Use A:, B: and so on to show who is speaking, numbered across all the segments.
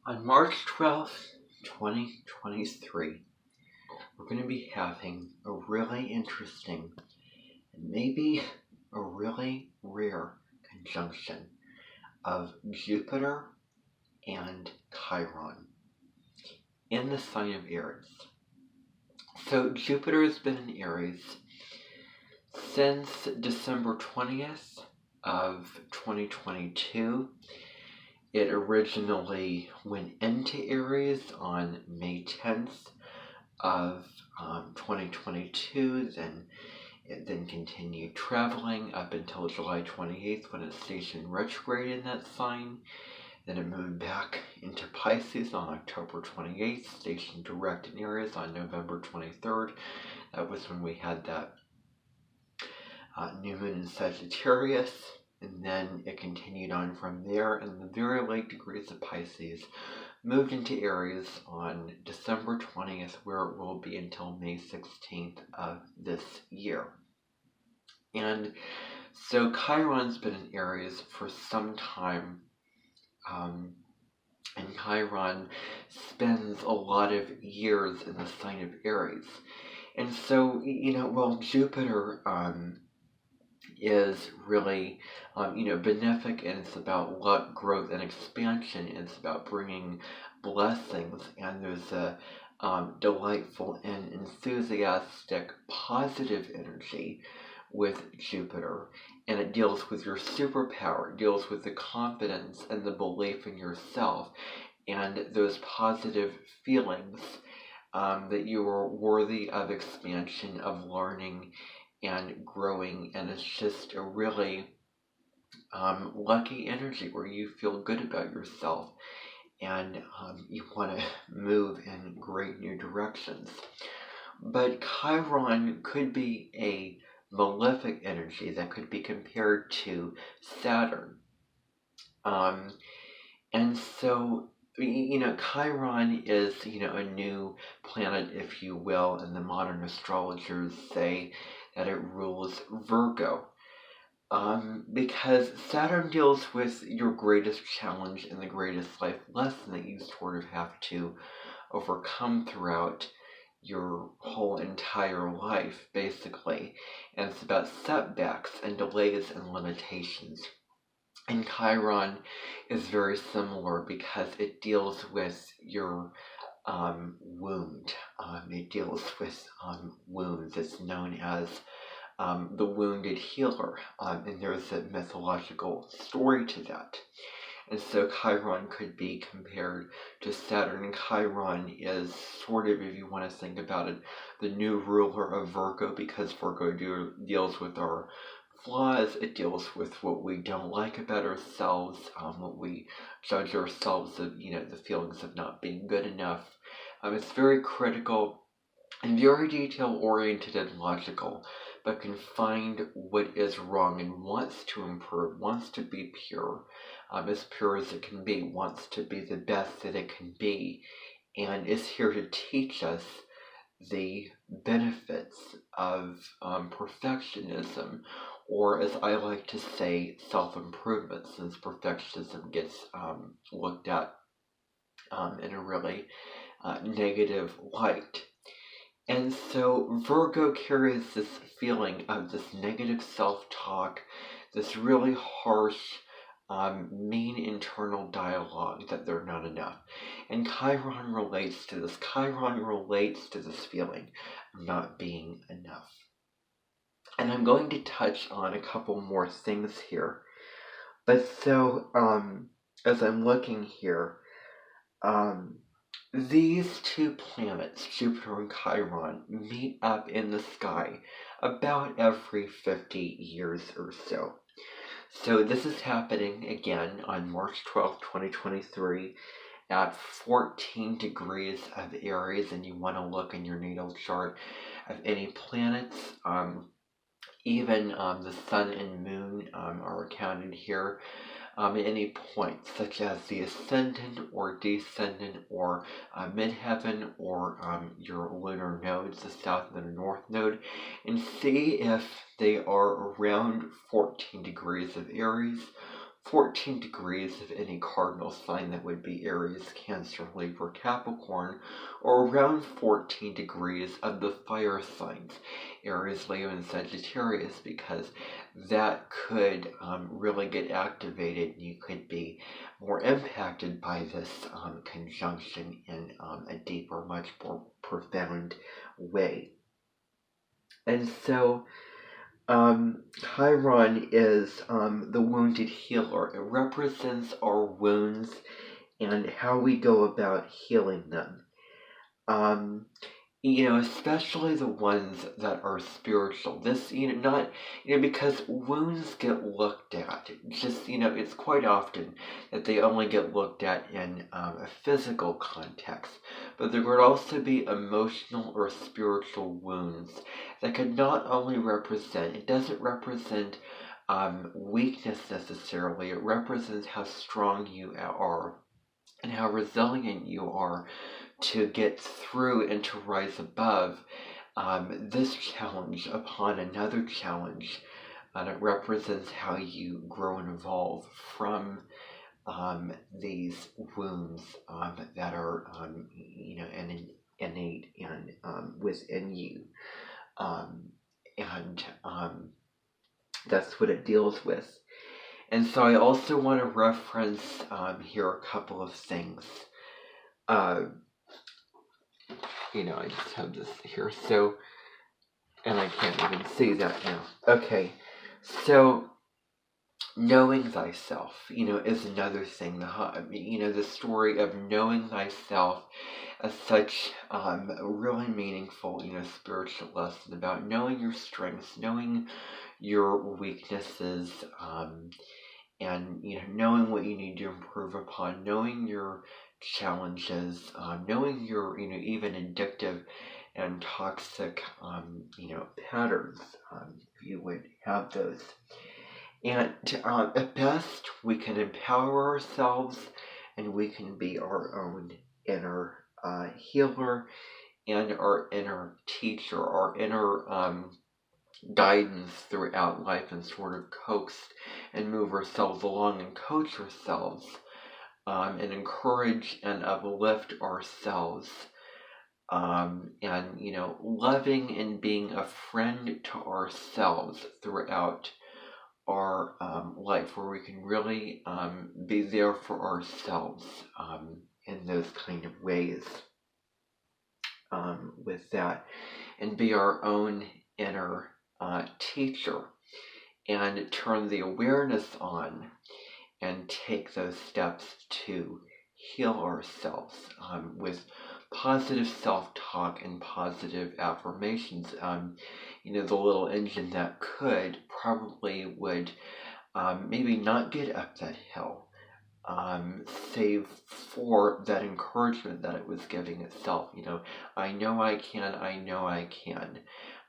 A: On March 12th, 2023, we're going to be having a really interesting and maybe a really rare conjunction of Jupiter and Chiron in the sign of Aries. So Jupiter has been in Aries since December 20th of 2022. It originally went into Aries on May 10th of 2022, it then continued traveling up until July 28th when it stationed retrograde in that sign. Then it moved back into Pisces on October 28th, stationed direct in Aries on November 23rd. That was when we had that new moon in Sagittarius. And then it continued on from there, and the very late degrees of Pisces moved into Aries on December 20th, where it will be until May 16th of this year. And so Chiron's been in Aries for some time, and Chiron spends a lot of years in the sign of Aries. And so, Jupiter is really, benefic, and it's about luck, growth, and expansion. And it's about bringing blessings, and there's a delightful and enthusiastic, positive energy with Jupiter, and it deals with your superpower. It deals with the confidence and the belief in yourself, and those positive feelings that you are worthy of expansion, of learning and growing, and it's just a really lucky energy where you feel good about yourself and you want to move in great new directions. But Chiron could be a malefic energy that could be compared to Saturn. And so, Chiron is, a new planet, if you will, and the modern astrologers say that it rules Virgo. Because Saturn deals with your greatest challenge and the greatest life lesson that you sort of have to overcome throughout your whole entire life, basically. And it's about setbacks and delays and limitations. And Chiron is very similar because it deals with your wound. It deals with wounds. It's known as the wounded healer, and there's a mythological story to that. And so Chiron could be compared to Saturn, and Chiron is sort of, if you want to think about it, the new ruler of Virgo, because Virgo deals with our flaws. It deals with what we don't like about ourselves, what we judge ourselves of, the feelings of not being good enough. It's very critical and very detail-oriented and logical, but can find what is wrong and wants to improve, wants to be as pure as it can be, wants to be the best that it can be, and is here to teach us the benefits of perfectionism, or as I like to say, self-improvement, since perfectionism gets looked at in a really negative light. And so Virgo carries this feeling of this negative self-talk, this really harsh, mean internal dialogue that they're not enough. And Chiron relates to this. Chiron relates to this feeling of not being enough. And I'm going to touch on a couple more things here. But so, as I'm looking here, these two planets, Jupiter and Chiron, meet up in the sky about every 50 years or so. So this is happening again on March 12th, 2023 at 14 degrees of Aries, and you want to look in your natal chart of any planets. Even the sun and moon are counted here. At any point, such as the ascendant or descendant or midheaven or your lunar nodes, the south and the north node, and see if they are around 14 degrees of Aries, 14 degrees of any cardinal sign that would be Aries, Cancer, Libra, Capricorn, or around 14 degrees of the fire signs, Aries, Leo, and Sagittarius, because that could really get activated. You could be more impacted by this conjunction in a deeper, much more profound way. And so Chiron is the wounded healer. It represents our wounds and how we go about healing them. Especially the ones that are spiritual. This, not, because wounds get looked at. Just, it's quite often that they only get looked at in a physical context. But there could also be emotional or spiritual wounds that could not only it doesn't represent weakness necessarily. It represents how strong you are and how resilient you are to get through and to rise above this challenge upon another challenge. And it represents how you grow and evolve from these wounds that are, innate and within you. And that's what it deals with. And so I also want to reference here a couple of things. I just have this here, so, and I can't even see that now. Okay, so knowing thyself, is another thing. The story of knowing thyself as such a really meaningful, spiritual lesson about knowing your strengths, knowing your weaknesses, and knowing what you need to improve upon, knowing your challenges, knowing your even addictive and toxic patterns, if you would have those. And at best, we can empower ourselves, and we can be our own inner healer and our inner teacher, our inner guidance throughout life, and sort of coax and move ourselves along and coach ourselves and encourage and uplift ourselves, and loving and being a friend to ourselves throughout our life, where we can really be there for ourselves in those kind of ways with that, and be our own inner teacher, and turn the awareness on and take those steps to heal ourselves with positive self-talk and positive affirmations. The little engine that probably would maybe not get up that hill, save for that encouragement that it was giving itself. I know I can,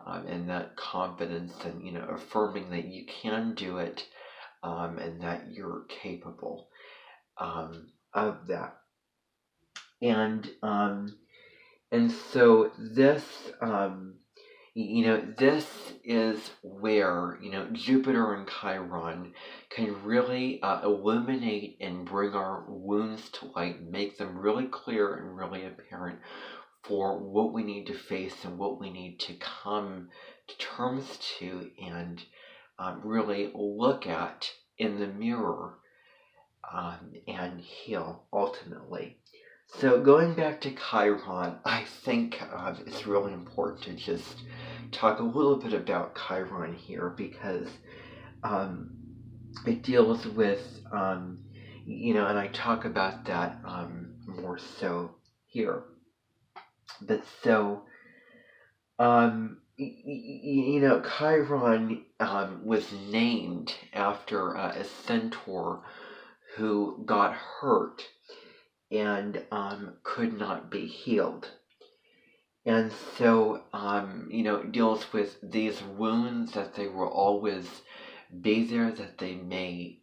A: and that confidence, and affirming that you can do it, and that you're capable of that. And so this this is where Jupiter and Chiron can really illuminate and bring our wounds to light, make them really clear and really apparent for what we need to face and what we need to come to terms to, and really look at in the mirror and heal ultimately. So going back to Chiron, I think it's really important to just talk a little bit about Chiron here, because it deals with, and I talk about that more so here. But so, Chiron was named after a centaur who got hurt and could not be healed. And so, it deals with these wounds, that they will always be there, that they may,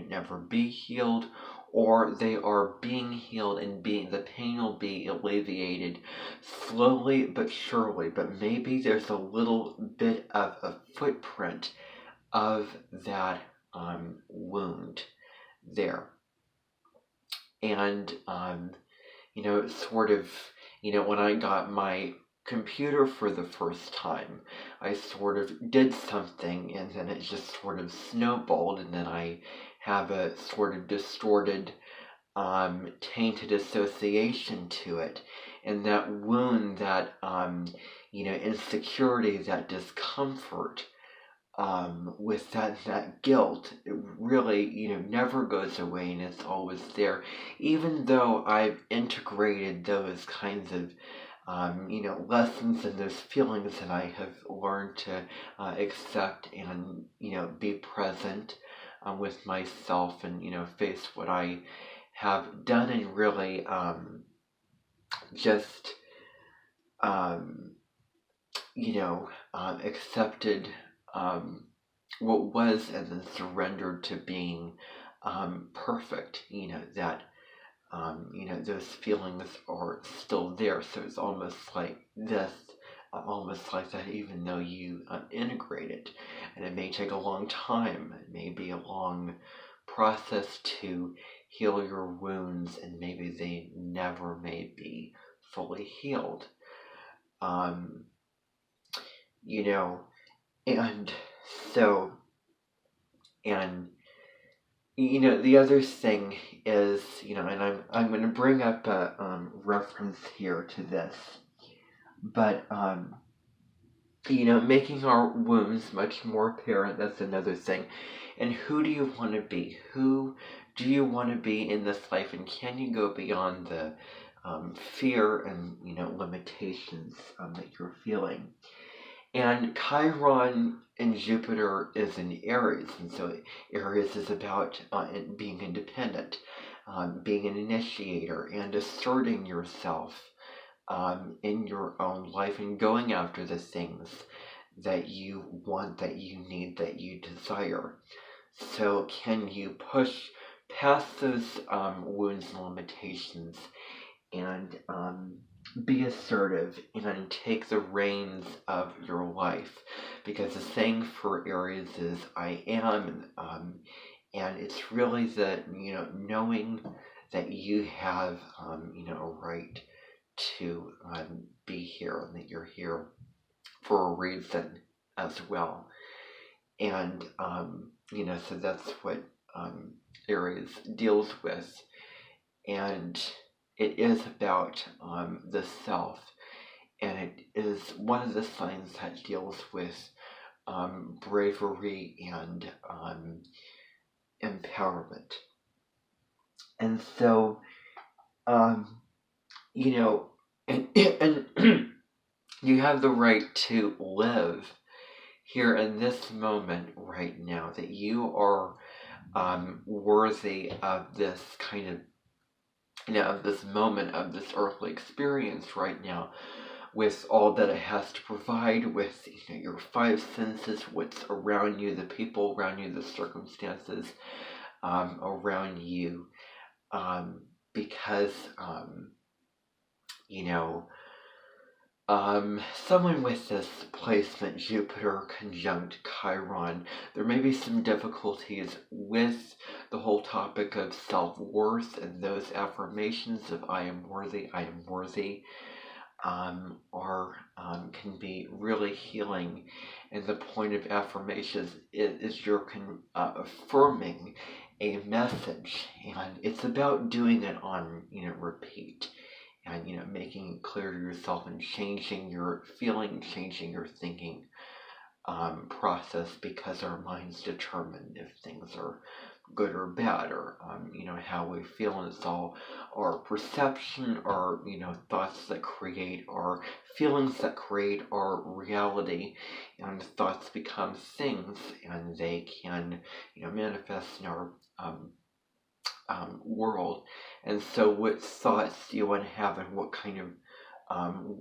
A: never be healed, or they are being healed, and the pain will be alleviated slowly but surely. But maybe there's a little bit of a footprint of that wound there. And, sort of, when I got my computer for the first time, I sort of did something and then it just sort of snowballed, and then I have a sort of distorted, tainted association to it. And that wound, that, insecurity, that discomfort, with that guilt, it really, never goes away, and it's always there. Even though I've integrated those kinds of, lessons and those feelings that I have learned to accept and, be present with myself, and, face what I have done, and really just, um, accepted what was, and then surrendered to being perfect. That those feelings are still there. So it's almost like this, almost like that, even though you integrate it, and it may take a long time, it may be a long process to heal your wounds, and maybe they never may be fully healed. Um, and so, and the other thing is, and I'm going to bring up a reference here to this, but making our wounds much more apparent, that's another thing. And who do you want to be? Who do you want to be in this life? And can you go beyond the fear and limitations that you're feeling? And Chiron in Jupiter is in Aries, and so Aries is about being independent, being an initiator, and asserting yourself in your own life, and going after the things that you want, that you need, that you desire. So can you push past those wounds and limitations, and be assertive, and take the reins of your life? Because the saying for Aries is I am, and it's really the, knowing that you have, a right to be here, and that you're here for a reason as well. And, so that's what Aries deals with. And it is about the self, and it is one of the signs that deals with bravery and empowerment. And so, and you have the right to live here in this moment right now, that you are worthy of this kind of, of this moment, of this earthly experience right now, with all that it has to provide, with your five senses, what's around you, the people around you, the circumstances around you, because someone with this placement, Jupiter conjunct Chiron, there may be some difficulties with the whole topic of self-worth, and those affirmations of I am worthy, can be really healing. And the point of affirmations is you're affirming a message, and it's about doing it on repeat, and making it clear to yourself, and changing your feeling, changing your thinking process, because our minds determine if things are good or bad, or how we feel. And it's all our perception, our thoughts that create our feelings, that create our reality. And thoughts become things, and they can manifest in our world. And so what thoughts do you want to have, and what kind of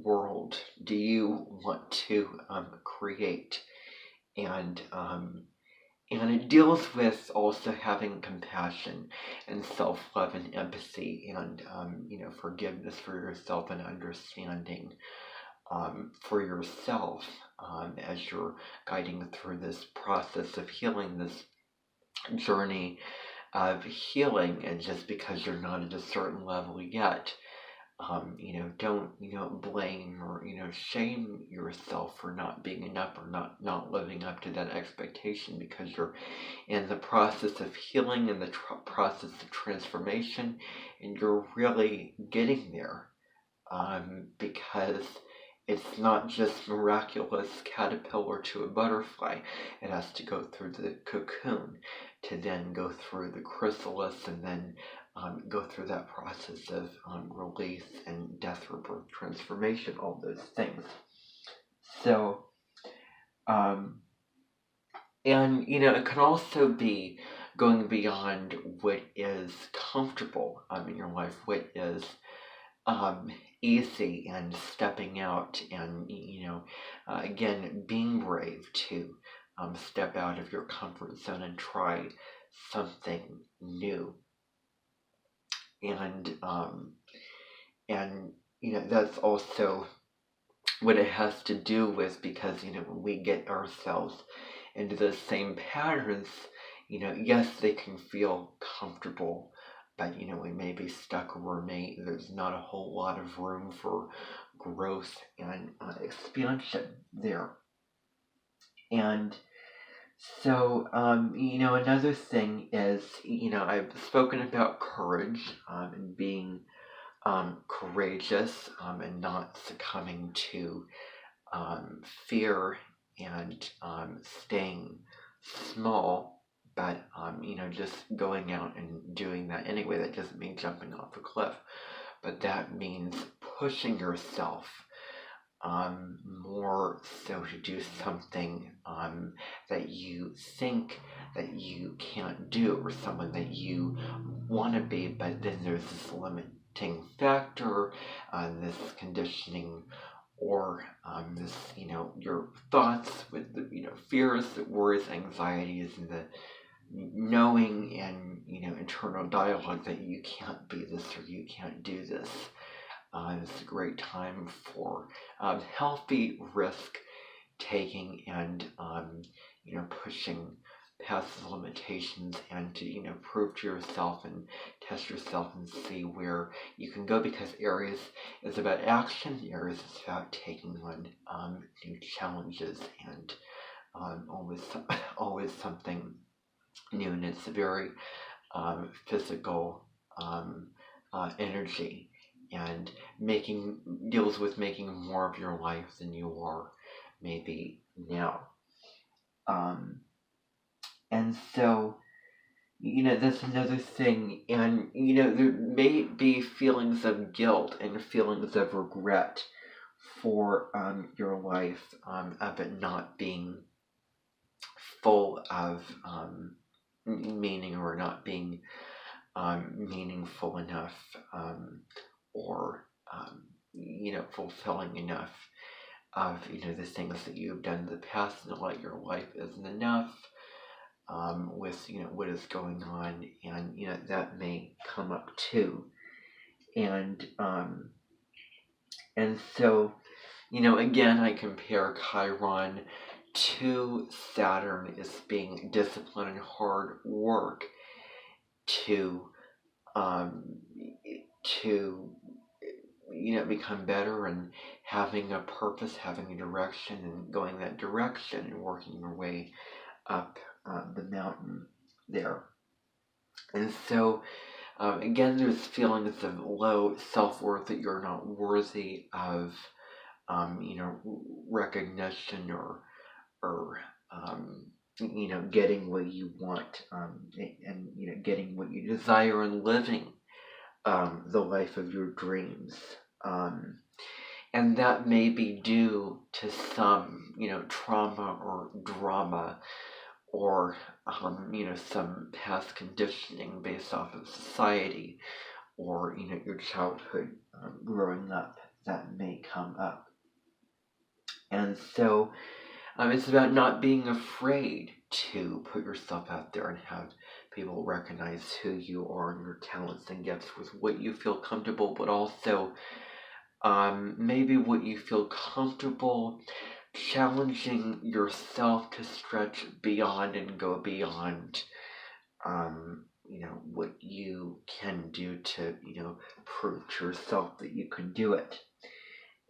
A: world do you want to create? And it deals with also having compassion, and self-love, and empathy, and forgiveness for yourself, and understanding for yourself as you're guiding through this process of healing, this journey of healing, and just because you're not at a certain level yet, don't, blame or, shame yourself for not being enough or not living up to that expectation, because you're in the process of healing, in the process of transformation, and you're really getting there, because it's not just miraculous caterpillar to a butterfly. It has to go through the cocoon to then go through the chrysalis, and then go through that process of release and death, rebirth, transformation, all those things. So, and it can also be going beyond what is comfortable in your life, what is easy, and stepping out, and again, being brave to step out of your comfort zone and try something new. And that's also what it has to do with, because when we get ourselves into those same patterns, yes, they can feel comfortable, but we may be stuck, or there's not a whole lot of room for growth and expansion there. And so, another thing is, I've spoken about courage, and being courageous, and not succumbing to fear, and staying small, but just going out and doing that anyway. That doesn't mean jumping off a cliff, but that means pushing yourself more so to do something that you think that you can't do, or someone that you want to be, but then there's this limiting factor, this conditioning, or this, your thoughts with the, fears, the worries, anxieties, and the knowing and, internal dialogue that you can't be this, or you can't do this. It's a great time for healthy risk taking, and pushing past the limitations, and to prove to yourself and test yourself and see where you can go, because Aries is about action. Aries is about taking on new challenges, and always something new, and it's a very physical energy, and deals with making more of your life than you are maybe now. And so, that's another thing. And, there may be feelings of guilt and feelings of regret for your life, of it not being full of meaning, or not being meaningful enough, or fulfilling enough of the things that you've done in the past, and like your life isn't enough, with what is going on, and that may come up too. And so again, I compare Chiron to Saturn as being discipline and hard work to become better, and having a purpose, having a direction, and going that direction, and working your way up the mountain there. And so, again, there's feelings of low self-worth, that you're not worthy of, recognition, or getting what you want, and getting what you desire, and living the life of your dreams. And that may be due to some, trauma or drama, or, some past conditioning based off of society, or, your childhood growing up, that may come up. And so it's about not being afraid to put yourself out there and have people recognize who you are, and your talents and gifts, with what you feel comfortable, but also maybe what you feel comfortable challenging yourself to stretch beyond and go beyond, what you can do to, prove to yourself that you can do it.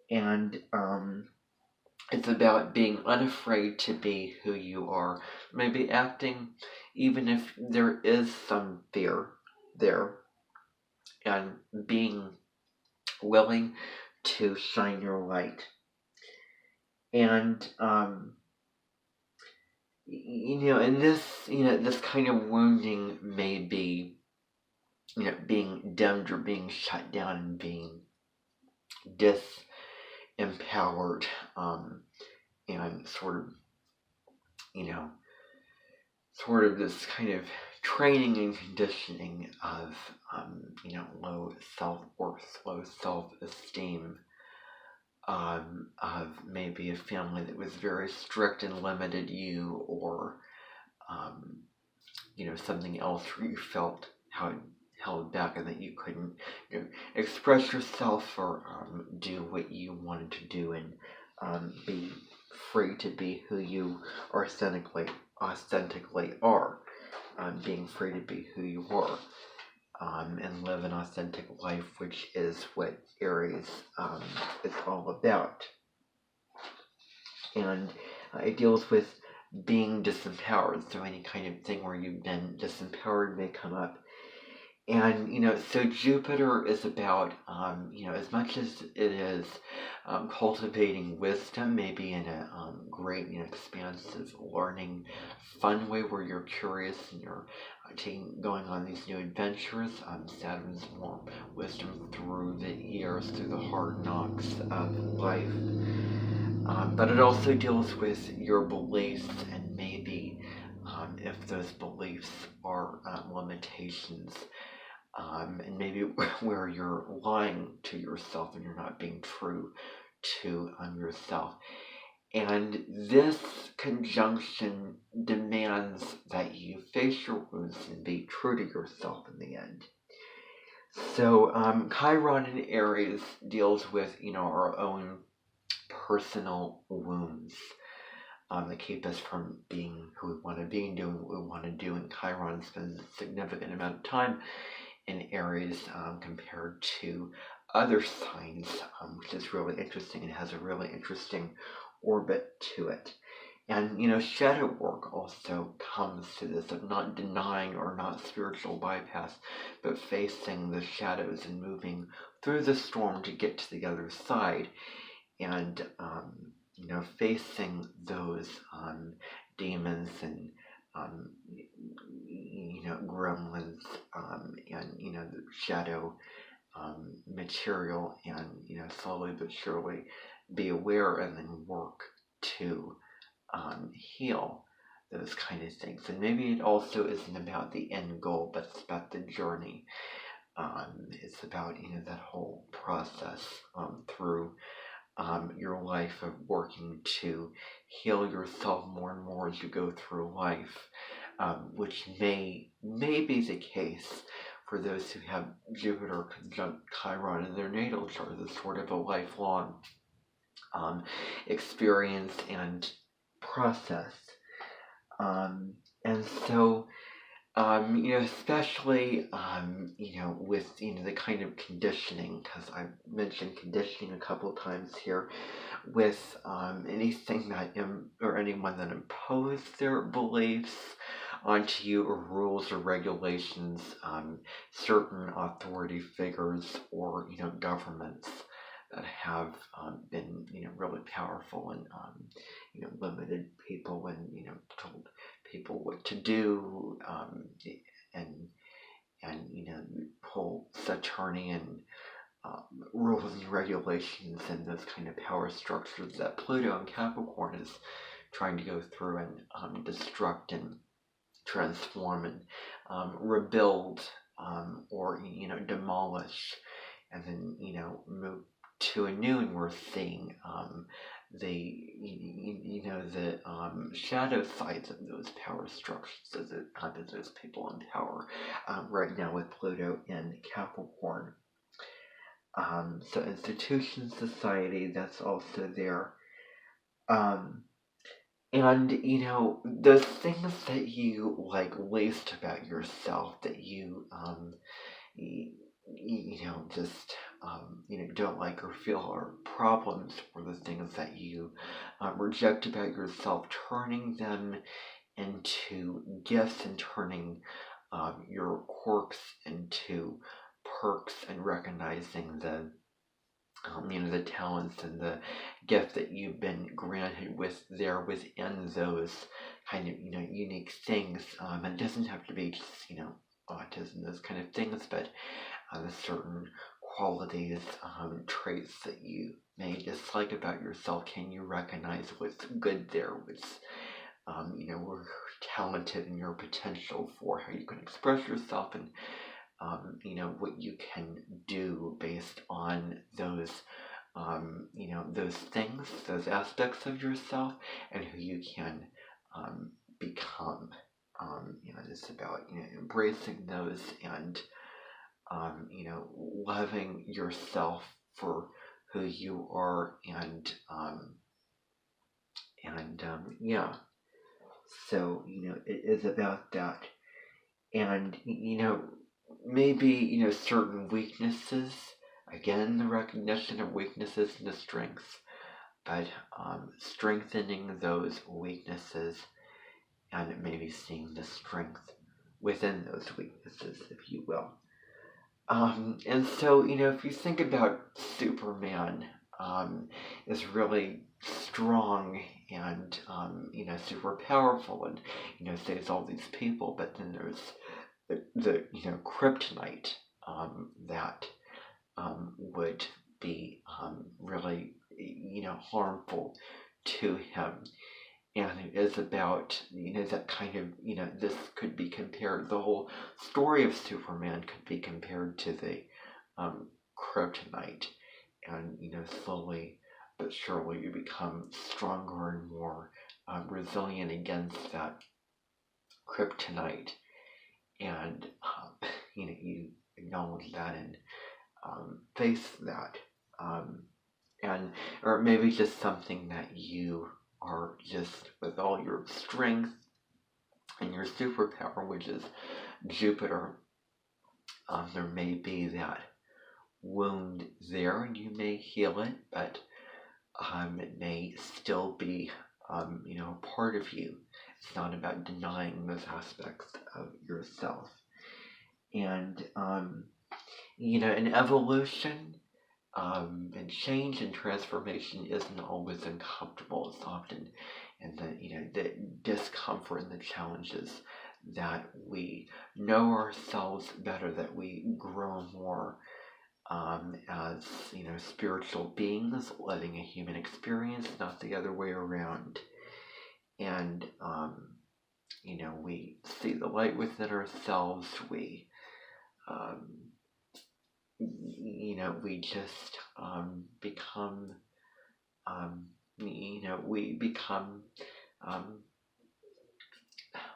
A: And it's about being unafraid to be who you are. Maybe acting, even if there is some fear there, and being willing to shine your light. And, and this kind of wounding may be, being dimmed or being shut down and being disempowered, and sort of this kind of training and conditioning of, low self-worth, low self-esteem, of maybe a family that was very strict and limited you, or, something else where you felt held back and that you couldn't, express yourself or do what you wanted to do, and be free to be who you authentically are, being free to be who you are, and live an authentic life, which is what Aries is all about. And it deals with being disempowered, so any kind of thing where you've been disempowered may come up. And, so Jupiter is about, as much as it is cultivating wisdom, maybe in a great, expansive, learning, fun way where you're curious and you're going on these new adventures. Saturn's more wisdom through the years, through the hard knocks of life. But it also deals with your beliefs, and maybe if those beliefs are limitations, and maybe where you're lying to yourself and you're not being true to yourself. And this conjunction demands that you face your wounds and be true to yourself in the end. So Chiron in Aries deals with, our own personal wounds that keep us from being who we want to be and doing what we want to do. And Chiron spends a significant amount of time in Aries compared to other signs, which is really interesting and has a really interesting orbit to it. And, shadow work also comes to this, of not denying or not spiritual bypass, but facing the shadows and moving through the storm to get to the other side. And, facing those demons and, gremlins, and, the shadow material, and, slowly but surely be aware and then work to heal those kind of things. And maybe it also isn't about the end goal, but it's about the journey. It's about, that whole process through your life of working to heal yourself more and more as you go through life, which may be the case for those who have Jupiter conjunct Chiron in their natal chart. It's sort of a lifelong experience and process. And so, especially, with, the kind of conditioning, because I've mentioned conditioning a couple of times here, with anything that, or anyone that impose their beliefs onto you, or rules or regulations, certain authority figures, or, governments that have been, really powerful, and, limited people, and, told people what to do, and pull Saturnian rules and regulations, and those kind of power structures that Pluto and Capricorn is trying to go through and destruct and transform and rebuild, or demolish, and then move to a new. And we're seeing the shadow sides of those power structures as it happens, those people in power right now with Pluto and Capricorn. So institution, society, that's also there. And, those things that you like least about yourself, that you, just, don't like or feel are problems, or the things that you reject about yourself, turning them into gifts, and turning your quirks into perks, and recognizing the talents and the gift that you've been granted within those kind of, unique things. And it doesn't have to be just, autism, those kind of things, but the certain qualities, traits that you may dislike about yourself. Can you recognize what's good there? What's, we're talented in your potential for how you can express yourself, and what you can do based on those, those things, those aspects of yourself, and who you can become. It's about, embracing those, and, loving yourself for who you are, yeah. So, it is about that. And, maybe, certain weaknesses, again, the recognition of weaknesses and the strengths, but strengthening those weaknesses, and maybe seeing the strength within those weaknesses, if you will. And so, if you think about Superman, is really strong, and, super powerful, and, saves all these people, but then there's the kryptonite, that would be really, harmful to him. And it is about, that kind of, this could be compared, the whole story of Superman could be compared to the kryptonite. And, slowly but surely you become stronger and more resilient against that kryptonite. And, you acknowledge that, and face that. And, or maybe just something that you are just, with all your strength and your superpower, which is Jupiter, there may be that wound there, and you may heal it, but it may still be, part of you. It's not about denying those aspects of yourself. And, in evolution, and change and transformation isn't always uncomfortable. It's often in the discomfort and the challenges that we know ourselves better, that we grow more, as, spiritual beings living a human experience, not the other way around. And, we see the light within ourselves. We, we just become, we become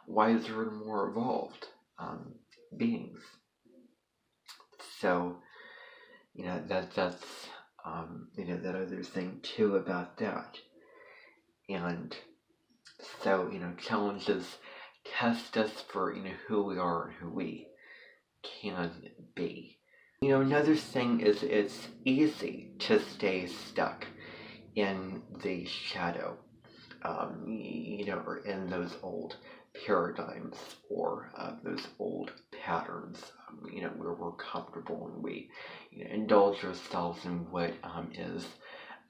A: wiser and more evolved beings. So, that's that other thing too about that. And so, challenges test us for, who we are and who we can be. Another thing is, it's easy to stay stuck in the shadow, or in those old paradigms, or those old patterns, where we're comfortable, and we, indulge ourselves in what is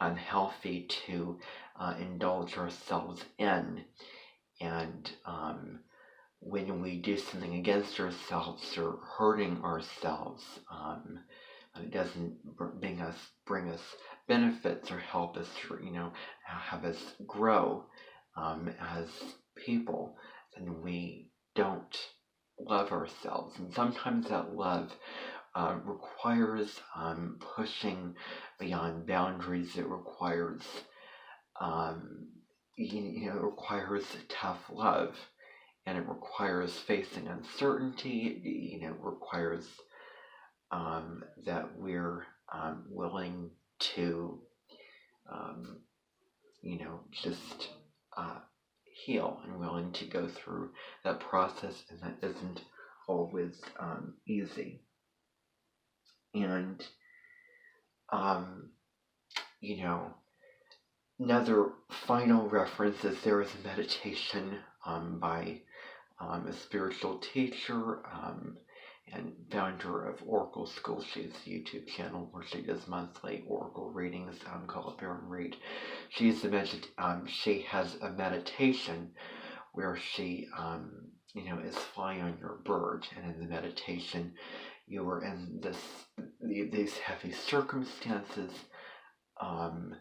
A: unhealthy to indulge ourselves in. And when we do something against ourselves, or hurting ourselves, it doesn't bring us benefits, or help us, or have us grow as people, then we don't love ourselves. And sometimes that love requires pushing beyond boundaries. It requires requires tough love, and it requires facing uncertainty. It requires that we're willing to, just heal and willing to go through that process, and that isn't always easy. And you know, another final reference is there is a meditation by a spiritual teacher and founder of Oracle School. She has a YouTube channel where she does monthly Oracle readings called Baron Reed. She has a meditation where she is flying on your bird, and in the meditation you are in these heavy circumstances, and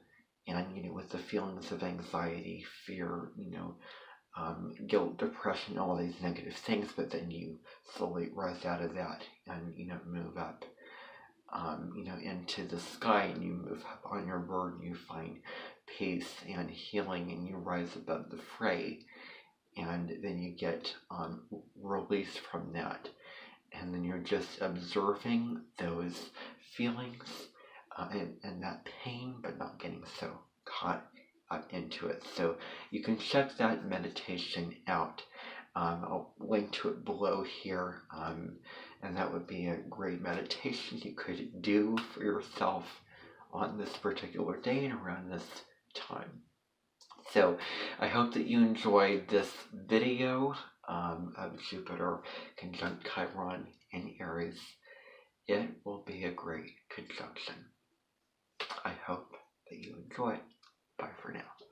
A: with the feelings of anxiety, fear, guilt, depression, all these negative things, but then you slowly rise out of that and move up into the sky, and you move up on your bird, and you find peace and healing, and you rise above the fray, and then you get release from that, and then you're just observing those feelings and that pain, but not getting so caught up into it. So you can check that meditation out. I'll link to it below here, and that would be a great meditation you could do for yourself on this particular day and around this time. So I hope that you enjoyed this video of Jupiter conjunct Chiron in Aries. It will be a great conjunction. I hope that you enjoy. Bye for now.